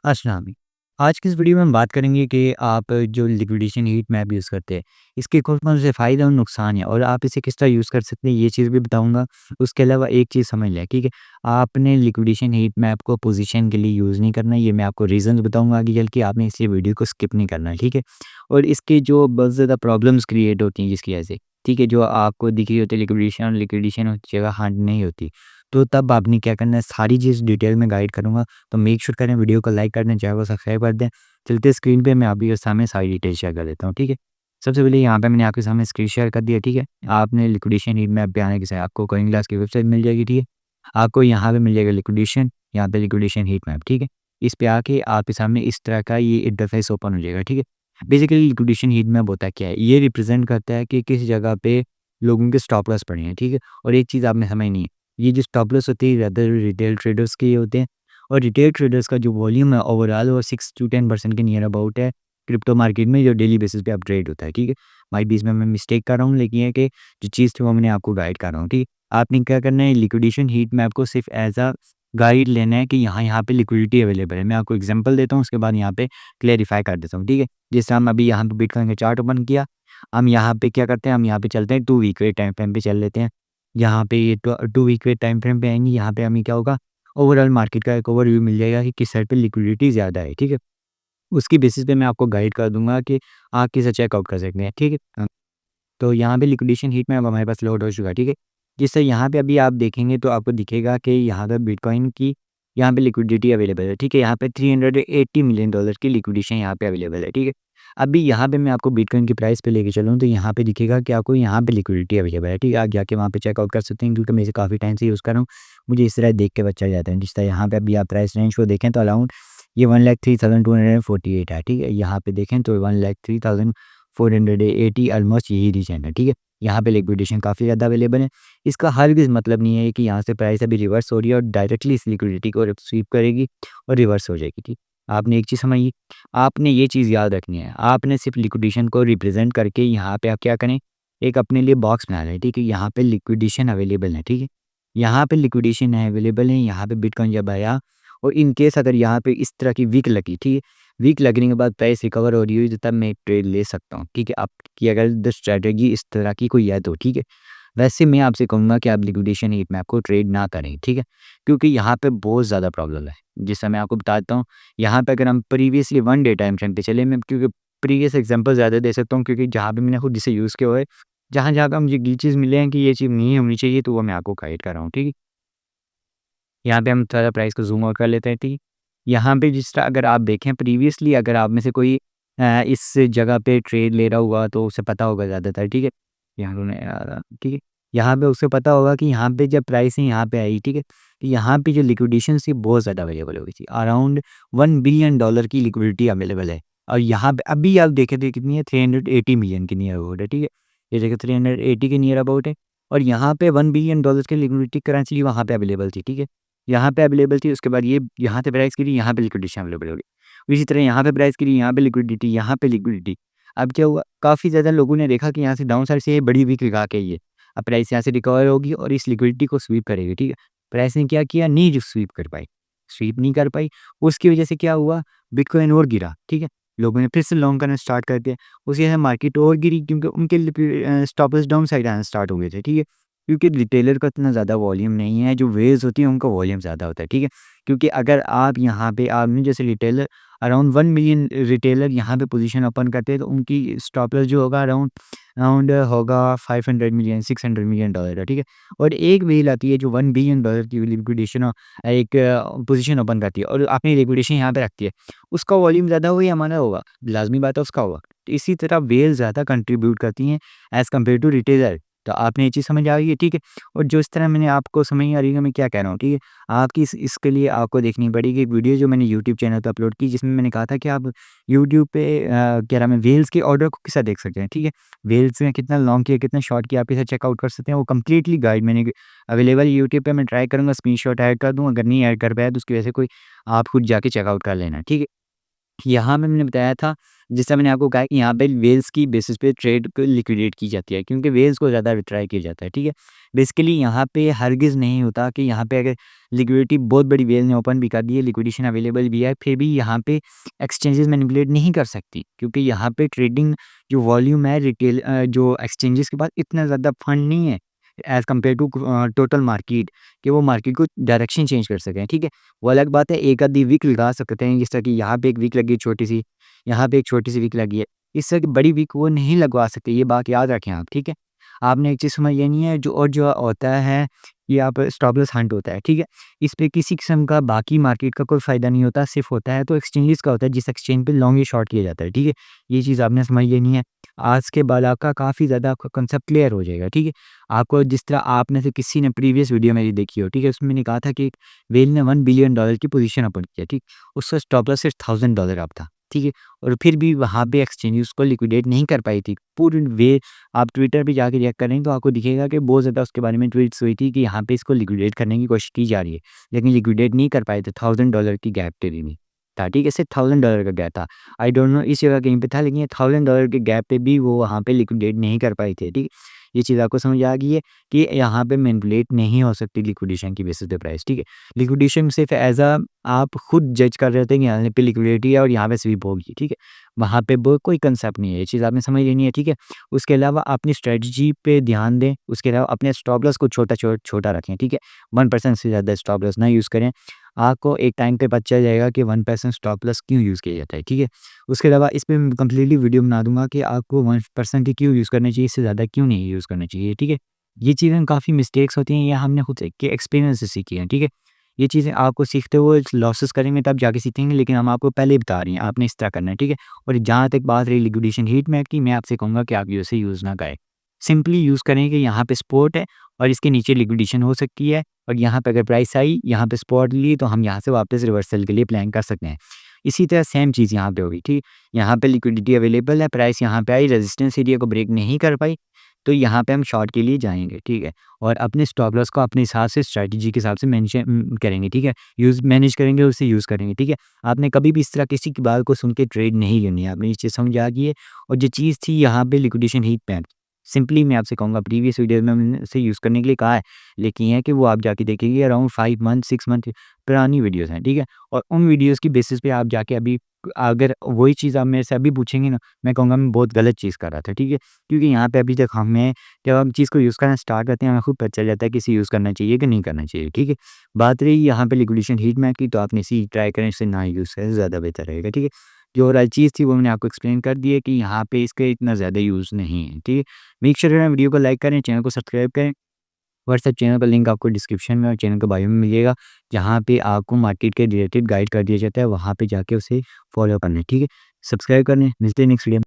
अस्सलाम वालेकुम। आज की इस वीडियो में हम बात करेंगे कि आप जो लिक्विडेशन हीट मैप यूज़ करते हैं, इसके कौन-कौन से फ़ायदे और नुकसान हैं और आप इसे किस तरह यूज़ कर सकते हैं, ये चीज़ भी बताऊँगा। उसके अलावा एक चीज़ समझ लें, ठीक है? आपने लिक्विडेशन हीट मैप को पोज़ीशन के लिए यूज़ नहीं करना है, ये मैं आपको रीज़न्स बताऊँगा आगे चल के, आपने इसलिए वीडियो को स्किप नहीं करना है, ठीक है? और इसके जो बहुत ज़्यादा प्रॉब्लम्स क्रिएट होती हैं जिसकी वजह से, ठीक है? जो आपको दिख रही होती है लिक्विडेशन उस जगह हार्ड नहीं होती। तो तब आपने क्या करना है, सारी चीज़ डिटेल में गाइड करूँगा। तो मेक श्योर करें वीडियो को लाइक कर दें, चैनल को सब्सक्राइब कर दें। चलते स्क्रीन पे मैं आपके सामने सारी डिटेल शेयर कर देता हूँ, ठीक है? सबसे पहले यहाँ पे मैंने आपके सामने स्क्रीन शेयर कर दिया, ठीक है? आपने लिक्विडेशन हीट मैप पे आने के साथ आपको कॉइन ग्लास की वेबसाइट मिल जाएगी, ठीक है? आपको यहाँ पे मिल जाएगा लिक्विडेशन, यहाँ पे लिक्विडेशन हीट मैप, ठीक है? इस पे आके आपके सामने इस तरह का ये इंटरफेस ओपन हो जाएगा, ठीक है? बेसिकली लिक्विडेशन हीट मैप होता क्या है? ये रिप्रेज़ेंट करता है कि किस जगह पे लोगों के स्टॉप लॉस पड़े हैं, ठीक है? और एक चीज़ आपने समझनी है, ये जो स्टॉप लॉस होती है ज़्यादातर रिटेल ट्रेडर्स के होते हैं और रिटेल ट्रेडर्स का जो वॉल्यूम है ओवरऑल वो 6 टू 10% के नियर अबाउट है क्रिप्टो मार्केट में जो डेली बेसिस पे अपग्रेड होता है, ठीक है? माइट भी इसमें मैं मिस्टेक कर रहा हूँ लेकिन ये है कि जो चीज़ थी वो मैंने आपको गाइड कर रहा हूँ, ठीक है? आपने क्या करना है लिक्विडेशन हीट मैप को सिर्फ एज़ अ गाइड लेना है कि यहाँ पे लिक्विडिटी अवेलेबल है। मैं आपको एग्ज़ाम्पल देता हूँ उसके बाद यहाँ पे क्लेरिफ़ाई कर देता हूँ, ठीक है? जैसे हम अभी यहाँ पे बिटकॉइन का चार्ट ओपन किया, हम यहाँ पे क्या करते हैं, हम यहाँ पे चलते हैं 2 वीक के टाइम फ्रेम पे चल लेते हैं। यहाँ पे ये 2 वीक के टाइम फ्रेम पे आएँगे, यहाँ पे हमें क्या होगा, ओवरऑल मार्केट का एक ओवरव्यू मिल जाएगा कि किस साइड पे लिक्विडिटी ज़्यादा है, ठीक है? उसकी बेसिस पे मैं आपको गाइड कर दूँगा कि आप कैसे चेकआउट कर सकते हैं, ठीक है? तो यहाँ पे लिक्विडेशन हीट मैप हमारे पास लोड हो चुका है, ठीक है? जिससे यहाँ पे अभी आप देखेंगे तो आपको दिखेगा कि यहाँ पे बिटकॉइन की यहाँ पे लिक्विडिटी अवेलेबल है, ठीक है? यहाँ पे $380 मिलियन की लिक्विडेशन यहाँ पे अवेलेबल है, ठीक है? अभी यहाँ पे मैं आपको बिटकॉइन की प्राइस पे लेके चलूँ तो यहाँ पे दिखेगा कि आपको यहाँ पे लिक्विडिटी अवेलेबल है, ठीक है? आप जाके वहाँ पे चेकआउट कर सकते हैं क्योंकि मैं इसे काफ़ी टाइम से यूज़ कर रहा हूँ। मुझे इस तरह देख के बच्चा जाता है। जिस तरह यहाँ पे अभी आप प्राइस रेंज को देखें तो अराउंड ये 1,03,248 है, ठीक है? यहाँ पे देखें तो 1,03,480 ऑलमोस्ट यही रीजन है, ठीक है? यहाँ पे लिक्विडेशन काफ़ी ज़्यादा अवेलेबल है। इसका हरगिज़ मतलब नहीं है कि यहाँ से प्राइस अभी रिवर्स हो रही है और डायरेक्टली इस लिक्विडिटी को स्वीप करेगी और रिवर्स हो जाएगी, ठीक? आपने एक चीज़ समझिए, आपने ये चीज़ याद रखनी है, आपने सिर्फ़ लिक्विडेशन को रिप्रेज़ेंट करके यहाँ पे आप क्या करें, एक अपने लिए बॉक्स बना लें, ठीक है? यहाँ पे लिक्विडेशन अवेलेबल है, ठीक है? यहाँ पे लिक्विडेशन अवेलेबल है, यहाँ पे बिटकॉइन जब आया और इन केस अगर यहाँ पे इस तरह की वीक लगी, ठीक है? वीक लगने के बाद प्राइस रिकवर हो रही हुई तो तब मैं एक ट्रेड ले सकता हूँ, ठीक है? आपकी अगर द स्ट्रैटेजी इस तरह की कोई है तो, ठीक है? वैसे मैं आपसे कहूँगा कि आप लिक्विडेशन हीट मैप को ट्रेड ना करें, ठीक है? क्योंकि यहाँ पे बहुत ज़्यादा प्रॉब्लम है। जैसा मैं आपको बताता हूँ, यहाँ पे अगर हम प्रीवियसली 1 डे टाइम फ्रेम पे चले, मैं क्योंकि प्रीवियस एग्ज़ाम्पल ज़्यादा दे सकता हूँ क्योंकि जहाँ पे मैंने खुद इसे यूज़ किया हुआ है, जहाँ-जहाँ पे मुझे ग्लिचेज़ मिले हैं कि ये चीज़ नहीं होनी चाहिए, तो वो मैं आपको गाइड कर रहा हूँ, ठीक है? यहाँ पे हम थोड़ा प्राइस को ज़ूम आउट कर लेते हैं, ठीक है? यहाँ पे जिस तरह अगर आप देखें प्रीवियसली अगर आप में से कोई इस जगह पे ट्रेड ले रहा हुआ तो उसे पता होगा ज़्यादातर, ठीक है? यहाँ तो नहीं आ रहा, ठीक है? यहाँ पे उसे पता होगा कि यहाँ पे जब प्राइस यहाँ पे आई, ठीक है? तो यहाँ पे जो लिक्विडेशन थी बहुत ज़्यादा अवेलेबल हो गई थी। अराउंड $1 बिलियन की लिक्विडिटी अवेलेबल है और यहाँ पे अभी आप देखें तो कितनी है 380 मिलियन के नियर अबाउट है, ठीक है? ये देखिए 380 के नियर अबाउट है और यहाँ पे $1 बिलियन की लिक्विडिटी करेंटली वहाँ पे अवेलेबल थी, ठीक है? यहाँ पे अवेलेबल थी, उसके बाद ये यहाँ पे प्राइस गिरी, यहाँ पे लिक्विडेशन अवेलेबल हो गई। इसी तरह यहाँ पे प्राइस गिरी, यहाँ पे लिक्विडिटी, यहाँ पे लिक्विडिटी। अब क्या हुआ, काफ़ी ज़्यादा लोगों ने देखा कि यहाँ से डाउन साइड से ये बड़ी वीक लगा के आई है। अब प्राइस यहाँ से रिकवर होगी और इस लिक्विडिटी को स्वीप करेगी, ठीक है? प्राइस ने क्या किया, नहीं जो स्वीप कर पाई, स्वीप नहीं कर पाई, उसकी वजह से क्या हुआ, बिटकॉइन और गिरा, ठीक है? लोगों ने फिर से लॉन्ग करना स्टार्ट कर दिया, उसकी वजह से मार्केट और गिरी क्योंकि उनके स्टॉप लॉस डाउन साइड आना स्टार्ट हो गए थे, ठीक है? क्योंकि रिटेलर का इतना ज़्यादा वॉल्यूम नहीं है, जो वेल्स होती हैं उनका वॉल्यूम ज़्यादा होता है, ठीक है? क्योंकि अगर आप यहाँ पे आपने जैसे रिटेलर अराउंड 1 मिलियन रिटेलर यहाँ पे पोजीशन ओपन करते हैं तो उनकी स्टॉप लॉस जो होगा अराउंड अराउंड होगा 500 मिलियन, $600 मिलियन का, ठीक है? और एक व्हेल आती है जो $1 बिलियन की लिक्विडेशन एक पोजीशन ओपन करती है और आपने लिक्विडेशन यहाँ पे रखती है, उसका वॉल्यूम ज़्यादा होगा या हमारा होगा? लाज़मी बात है उसका होगा। तो इसी तरह व्हेल ज़्यादा कंट्रीब्यूट करती हैं एज़ कम्पेयर टू रिटेलर। तो आपने ये चीज़ समझ आ गई है, ठीक है? और जो इस तरह मैंने आपको समझ नहीं आ रही है मैं क्या कह रहा हूँ, ठीक है? आपकी इसके लिए आपको देखनी पड़ेगी एक वीडियो जो मैंने यूट्यूब चैनल पे अपलोड की जिसमें मैंने कहा था कि आप यूट्यूब पे क्या नाम है व्हेल्स के ऑर्डर को किस तरह देख सकते हैं, ठीक है? व्हेल्स में कितना लॉन्ग किया, कितना शॉर्ट किया, आप इसे चेकआउट कर सकते हैं। वो कंप्लीटली गाइड मैंने अवेलेबल है यूट्यूब पे, मैं ट्राई करूँगा स्क्रीनशॉट ऐड कर दूँ, अगर नहीं ऐड कर पाया तो उसकी वजह से कोई आप खुद जाके चेकआउट कर लेना, ठीक है? यहाँ पे मैंने बताया था, जैसा मैंने आपको कहा कि यहाँ पे वेल्स की बेसिस पे ट्रेड को लिक्विडेट की जाती है, क्योंकि वेल्स को ज़्यादा विथड्रॉ किया जाता है, ठीक है। बेसिकली यहाँ पे हरगिज़ नहीं होता कि यहाँ पे अगर लिक्विडिटी बहुत बड़ी वेल ने ओपन भी कर दी है, लिक्विडेशन अवेलेबल भी है, फिर भी यहाँ पे एक्सचेंजेस मैनिपुलेट नहीं कर सकती, क्योंकि यहाँ पे ट्रेडिंग जो वॉल्यूम है रिटेल जो एक्सचेंजेस के पास इतना ज़्यादा फंड नहीं है as compare to total market, कि वो मार्केट को डायरेक्शन चेंज कर सकें, ठीक है। वो अलग बात है, एक आधी वीक लगा सकते हैं, जिस तरह कि यहाँ पे एक वीक लगी छोटी-सी, यहाँ पे एक छोटी-सी वीक लगी है। इस तरह की बड़ी वीक वो नहीं लगवा सकते, ये बात याद रखें आप, ठीक है। आपने एक चीज़ समझ लेनी है, जो होता है, ये आप स्टॉप लॉस हंट होता है, ठीक है। इस पे किसी किस्म का बाकी मार्केट का कोई फ़ायदा नहीं होता, सिर्फ़ होता है तो एक्सचेंजेस का होता है, जिस एक्सचेंज पे लॉन्ग या शॉर्ट किया जाता है, ठीक है। ये चीज़ आपने समझ लेनी है। आज के बाद आपका काफ़ी ज़्यादा आपका कांसेप्ट क्लियर हो जाएगा, ठीक है। आपको जिस तरह आप में से किसी ने प्रीवियस वीडियो मेरी देखी हो, ठीक है, उसमें मैंने कहा था कि व्हेल ने $1 बिलियन की पोज़ीशन ओपन किया, ठीक। उसका स्टॉप लॉस सिर्फ $1000 अप था, ठीक है। और फिर भी वहाँ पे एक्सचेंज उसको लिक्विडेट नहीं कर पाई थी। पूरी वे आप ट्विटर पे जाके चेक करें तो आपको दिखेगा कि बहुत ज़्यादा उसके बारे में ट्वीट्स हुई थी कि यहाँ पे इसको लिक्विडेट करने की कोशिश की जा रही है, लेकिन लिक्विडेट नहीं कर पाए थे। $1000 की गैप थे भी था, ठीक है, सिर्फ $1000 का गैप था। आई डोंट नो इस जगह कहीं पे था, लेकिन ये $1000 के गैप पे भी वो वहाँ पे लिक्विडेट नहीं कर पाई थे, ठीक है। ये चीज़ आपको समझ आ गई है कि यहाँ पे मैनिपुलेट नहीं हो सकती लिक्विडेशन की बेसिस पे प्राइस, ठीक है। लिक्विडेशन सिर्फ एज़ आप खुद जज कर रहे होते हैं कि यहाँ पे लिक्विडिटी है और यहाँ पे स्वीप होगी, ठीक है। वहाँ पे वो कोई कंसेप्ट नहीं है, ये चीज़ आपने समझ लेनी है, ठीक है। उसके अलावा अपनी स्ट्रेटजी पे ध्यान दें, उसके अलावा अपने स्टॉप लॉस को छोटा रखें, ठीक है। 1% से ज़्यादा स्टॉप लॉस ना यूज़ करें। आपको एक टाइम पे पता चल जाएगा कि 1% स्टॉप लॉस क्यों यूज़ किया जाता है, ठीक है। उसके अलावा इस पे मैं कंप्लीटली वीडियो बना दूँगा कि आपको 1% ही क्यों यूज़ करना चाहिए, इससे ज़्यादा क्यों नहीं यूज़ करना चाहिए, ठीक है। ये चीज़ें काफ़ी मिस्टेक्स होती हैं, ये हमने खुद के एक्सपीरियंस से सीखी हैं, ठीक है। ये चीज़ें आपको सीखते हुए लॉसेस करेंगे तब जाके सीखेंगे, लेकिन हम आपको पहले ही बता रहे हैं, आपने इस तरह करना है, ठीक है। और जहाँ तक बात रही लिक्विडेशन हीट मैप की, मैं आपसे कहूँगा कि आप इसे यूज़ ना करें। सिंपली यूज़ करें कि यहाँ पे सपोर्ट है और इसके नीचे लिक्विडेशन हो सकती है, और यहाँ पे अगर प्राइस आई, यहाँ पे सपोर्ट ली, तो हम यहाँ से वापस रिवर्सल के लिए प्लान कर सकते हैं। इसी तरह सेम चीज़ यहाँ पे होगी, ठीक। यहाँ पे लिक्विडिटी अवेलेबल है, प्राइस यहाँ पे आई, रेजिस्टेंस एरिया को ब्रेक नहीं कर पाई, तो यहाँ पे हम शॉर्ट के लिए जाएँगे, ठीक है। और अपने स्टॉप लॉस को अपने हिसाब से स्ट्रैटेजी के हिसाब से करेंगे, ठीक है। मैनेज करेंगे, उसे यूज़ करेंगे, ठीक है। आपने कभी भी इस तरह किसी की बात को सुन के ट्रेड नहीं करनी है, आपने ये चीज़ समझ आ गई है। और जो चीज़ थी यहाँ पे लिक्विडेशन हीट मैप, सिंपली मैं आपसे कहूँगा, प्रीवियस वीडियो में मैंने इसे यूज़ करने के लिए कहा है, लेकिन ये है कि वो आप जाके देखेंगे, अराउंड 5 मंथ 6 मंथ पुरानी वीडियोज़ हैं, ठीक है। और उन वीडियोज़ की बेसिस पे आप जाके अभी अगर वही चीज़ आप मेरे से अभी पूछेंगे ना, मैं कहूँगा मैं बहुत गलत चीज़ कर रहा था, ठीक है। क्योंकि यहाँ पे अभी तक हमें, जब हम चीज़ को यूज़ करना स्टार्ट करते हैं, हमें खुद पता चल जाता है कि इसे यूज़ करना चाहिए कि नहीं करना चाहिए, ठीक है। बात रही यहाँ पे लिक्विडेशन हीट मैप की, तो आपने इसे ट्राई करें, इसे ना यूज़ करें, ज़्यादा बेहतर रहेगा, ठीक है। जो ओवरऑल चीज़ थी वो मैंने आपको एक्सप्लेन कर दी है कि यहाँ पे इसका इतना ज़्यादा यूज़ नहीं है, ठीक है। मेक श्योर वीडियो को लाइक करें, चैनल को सब्सक्राइब करें। व्हाट्सएप चैनल का लिंक आपको डिस्क्रिप्शन में और चैनल के बायो में मिलेगा, जहाँ पे आपको मार्केट के रिलेटेड गाइड कर दिया जाता है, वहाँ पे जाके उसे फॉलो करना है, ठीक है। सब्सक्राइब करें, मिलते हैं नेक्स्ट वीडियो में।